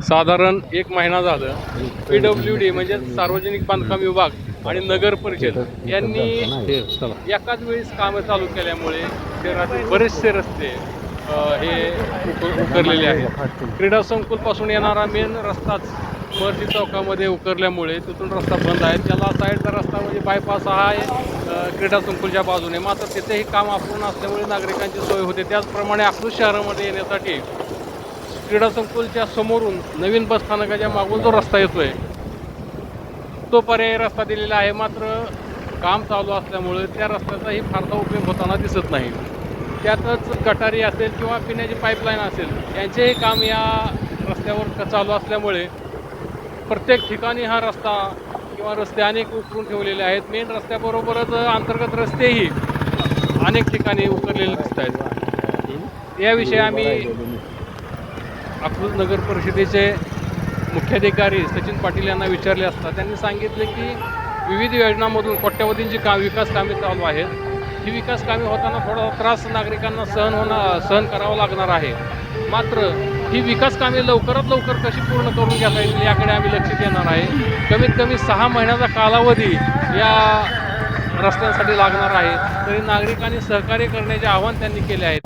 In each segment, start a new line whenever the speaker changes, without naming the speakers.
साधारण एक महिना झालं PWD म्हणजे सार्वजनिक बांधकाम विभाग आणि नगर परिषद यांनी एकाच वेळेस कामं चालू केल्यामुळे शहरातील बरेचसे रस्ते हे उकरलेले आहेत. क्रीडा संकुलपासून येणारा मेन रस्ताच मर्जी चौकामध्ये उकरल्यामुळे तिथून रस्ता बंद आहे. त्याला साईडचा रस्ता म्हणजे बायपास हा आहे क्रीडा संकुलच्या बाजूने. मात्र तिथेही काम अपूर्ण असल्यामुळे नागरिकांची सोय होते. त्याचप्रमाणे अकलूज शहरामध्ये येण्यासाठी क्रीडा संकुलच्या समोरून नवीन बसस्थानकाच्या मागून जो रस्ता येतोय तो पर्यायी रस्ता दिलेला आहे. मात्र काम चालू असल्यामुळे त्या रस्त्याचाही फारसा उपयोग होताना दिसत नाही. त्यातच गटारी असेल किंवा पिण्याची पाईपलाईन असेल यांचेही काम या रस्त्यावर चालू असल्यामुळे प्रत्येक ठिकाणी हा रस्ता किंवा रस्ते अनेक उकरून ठेवलेले आहेत. मेन रस्त्याबरोबरच अंतर्गत रस्तेही अनेक ठिकाणी उकरलेले दिसत आहेत. याविषयी आम्ही अकलूज नगर परिषदेचे मुख्याधिकारी सचिन पाटील यांना विचारले असता त्यांनी सांगितले की विविध योजनांमधून कोट्यवधींची विकास कामे चालू आहेत. ही विकास कामे होताना थोडा त्रास नागरिकांना सहन करावा लागणार आहे. मात्र ही विकास कामे लवकरात लवकर कशी पूर्ण करून घेता येईल याकडे आम्ही लक्ष देणार आहे. कमीत कमी 6 महिन्याचा कालावधी या रस्त्यांसाठी लागणार आहे. तरी नागरिकांनी सहकार्य करण्याचे आवाहन त्यांनी केले आहे.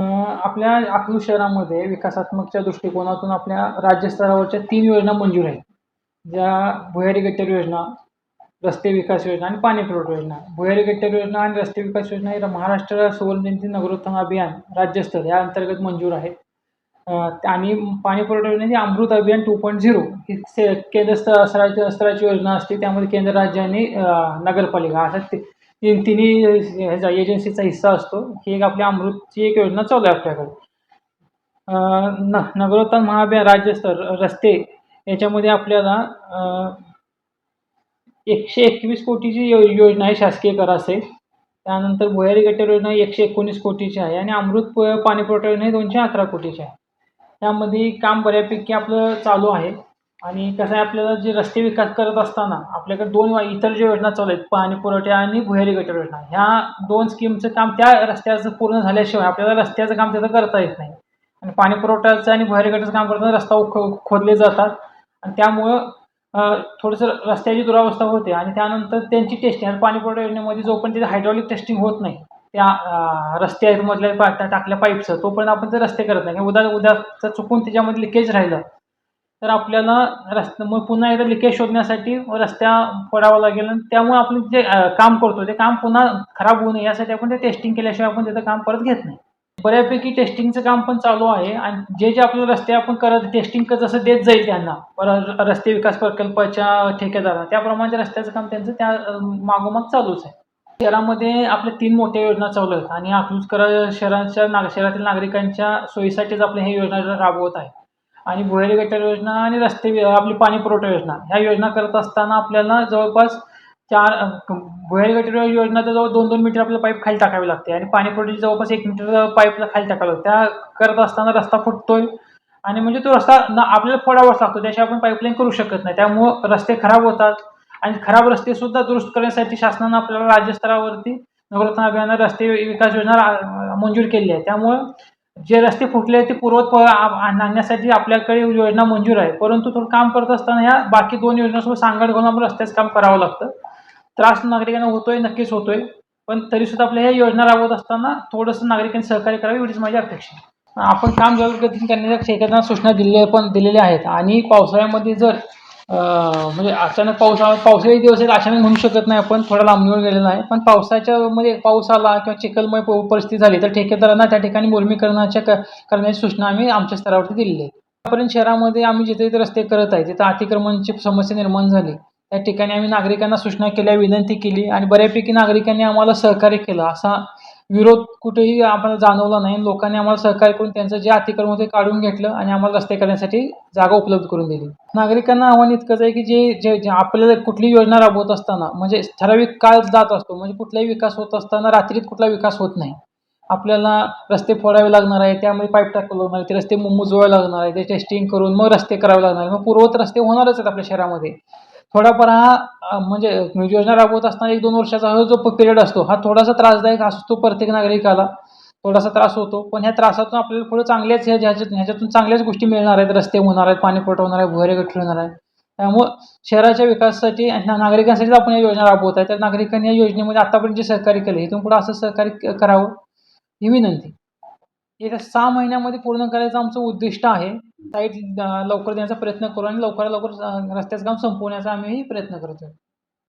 आपल्या अकलूज शहरामध्ये विकासात्मकच्या दृष्टिकोनातून आपल्या राज्यस्तरावरच्या 3 योजना मंजूर आहेत. ज्या भुयारी गटर योजना, रस्ते विकास योजना आणि पाणी पुरवठा योजना. भुयारी गटर योजना आणि रस्ते विकास योजना ही महाराष्ट्र सुवर्णजयंती नगरोत्थान अभियान राज्यस्तर या अंतर्गत मंजूर आहेत. आणि पाणी पुरवठा योजना ही अमृत अभियान 2.0 ही केंद्र स्तराची योजना असते. त्यामध्ये केंद्र, राज्य आणि नगरपालिका अशा तिन्ही ह्याचा एजन्सीचा हिस्सा असतो. ही एक आपली अमृतची एक योजना चालू आहे आपल्याकडे. नगरोत्थान महाअभियान राज्यस्तर रस्ते याच्यामध्ये आपल्याला 121 कोटीची योजना आहे शासकीय करासे. त्यानंतर भुयारी गटर योजना 119 कोटीची आहे आणि अमृत पाणी पुरवठा योजना 211 कोटीची आहे. त्यामध्ये काम बऱ्यापैकी आपलं चालू आहे. आणि कसं आहे, आपल्याला जे रस्ते विकास करत असताना आपल्याकडे 2 इतर ज्या योजना चालू आहेत, पाणी पुरवठा आणि भुयारी गटर योजना, ह्या 2 स्कीमचं काम त्या रस्त्याचं पूर्ण झाल्याशिवाय आपल्याला रस्त्याचं काम तिथं करता येत नाही. आणि पाणी पुरवठ्याचं आणि भुयारी गटारचं काम करताना रस्ता खोदले जातात आणि त्यामुळं थोडंसं रस्त्याची दुरावस्था होते. आणि त्यानंतर त्यांची टेस्टिंग आणि पाणी पुरवठा योजनेमध्ये जोपर्यंत त्याची हायड्रॉलिक टेस्टिंग होत नाही त्या रस्त्यामधल्या टाकल्या पाईपचं, तोपर्यंत आपण ते रस्ते करत नाही. उद्या चुकून त्याच्यामध्ये लिकेज राहिलं तर आपल्याला मग पुन्हा एकदा लिकेज शोधण्यासाठी रस्त्या फोडावा लागेल. आणि त्यामुळे आपण जे काम करतो ते काम पुन्हा खराब होऊ नये यासाठी आपण ते टेस्टिंग केल्याशिवाय आपण त्याचं काम परत घेत नाही. बऱ्यापैकी टेस्टिंगचं काम पण चालू आहे. आणि जे आपले रस्ते आपण टेस्टिंग जसं देत जाईल त्यांना रस्ते विकास प्रकल्पाच्या ठेकेदारांना, त्याप्रमाणे रस्त्याचं काम त्यांचं त्या मागोमाग चालूच आहे. शहरामध्ये आपल्या 3 मोठ्या योजना चालू आहेत आणि अकलूजकर शहरातील नागरिकांच्या सोयीसाठीच आपल्या हे योजना राबवत आहे. आणि भुयारी गटर योजना आणि आपली पाणी पुरवठा योजना ह्या योजना करत असताना आपल्याला जवळपास भुयारी गटर योजनाचं जवळ 2-2 मीटर आपल्याला पाईप खाली टाकावी लागते आणि पाणी पुरवठ्याची जवळपास 1 मीटर पाईपला खाली टाकावी लागते. त्या करत असताना रस्ता फुटतोय आणि म्हणजे तो रस्ता आपल्याला फोडावाच लागतो, त्याशिवाय आपण पाईपलाईन करू शकत नाही. त्यामुळं रस्ते खराब होतात. आणि खराब रस्ते सुद्धा दुरुस्त करण्यासाठी शासनानं आपल्याला राज्यस्तरावरती नगरोत्थान अभियानात रस्ते विकास योजना मंजूर केली आहे. त्यामुळं जे रस्ते फुटले आहेत ते पूर्ववत आणण्यासाठी आपल्याकडे योजना मंजूर आहे. परंतु थोडं काम करत असताना ह्या बाकी 2 योजनांसोबत सांगड घालून आपण रस्त्याचं काम करावं लागतं. त्रास नागरिकांना होतोय, नक्कीच होतोय. पण तरीसुद्धा आपल्या ह्या योजना राबवत असताना थोडंसं नागरिकांनी सहकार्य करावे एवढीच माझी अपेक्षा आहे. आपण काम जलदगतीने करण्याच्या ठेकेदारांना सूचना दिलेल्या आहेत. आणि पावसाळ्यामध्ये जर म्हणजे अचानक पावसाळी दिवस आहेत अचानक म्हणू शकत नाही आपण, थोडा लांबणीवर गेलेला आहे. पण पावसाच्या मध्ये पाऊस आला किंवा चिखलमय परिस्थिती झाली तर ठेकेदारांना त्या ठिकाणी करण्याची सूचना आम्ही आमच्या स्तरावरती दिलेली आहे. आतापर्यंत शहरामध्ये आम्ही जिथे जिथे रस्ते करत आहे, जिथे अतिक्रमणची समस्या निर्माण झाली त्या ठिकाणी आम्ही नागरिकांना सूचना केल्या, विनंती केली आणि बऱ्यापैकी नागरिकांनी आम्हाला सहकार्य केलं. असा विरोध कुठेही आम्हाला जाणवला नाही. लोकांनी आम्हाला सहकार्य करून त्यांचं जे अतिक्रमण होते काढून घेतलं आणि आम्हाला रस्ते करण्यासाठी जागा उपलब्ध करून दिली. नागरिकांना आव्हान इतकंच आहे की जे आपल्याला कुठली योजना राबवत असताना म्हणजे ठराविक काळ जात असतो. म्हणजे कुठलाही विकास होत असताना रात्रीत कुठला विकास होत नाही. आपल्याला रस्ते फोडावे लागणार आहे, त्यामध्ये पाईप टाकावं लागणार आहे, ते रस्ते मुजवावे लागणार आहे, ते टेस्टिंग करून मग रस्ते करावे लागणार आहे. मग पूर्ववत रस्ते होणारच आहेत आपल्या शहरामध्ये. थोडाफार हा म्हणजे योजना राबवत असताना 1-2 वर्षाचा हा जो पिरियड असतो हा थोडासा त्रासदायक असतो प्रत्येक नागरिकाला. थोडासा त्रास होतो, पण ह्या त्रासातून आपल्याला पुढे चांगल्याच ह्याच्यातून चांगल्याच गोष्टी मिळणार आहेत. रस्ते होणार आहेत, पाणी पुरवठा होणार आहे, भुयारी गटर होणार आहे. त्यामुळं शहराच्या विकासासाठी आणि नागरिकांसाठीच आपण या योजना राबवत आहे. तर नागरिकांनी या योजनेमध्ये आतापर्यंत जे सहकार्य केले, इथून पुढे असं सहकार्य करावं ही विनंती. येत्या 6 महिन्यामध्ये पूर्ण करायचं आमचं उद्दिष्ट आहे. साईट लवकर देण्याचा प्रयत्न करू आणि लवकरात लवकर रस्त्याचं काम संपवण्याचा आम्ही प्रयत्न करतोय.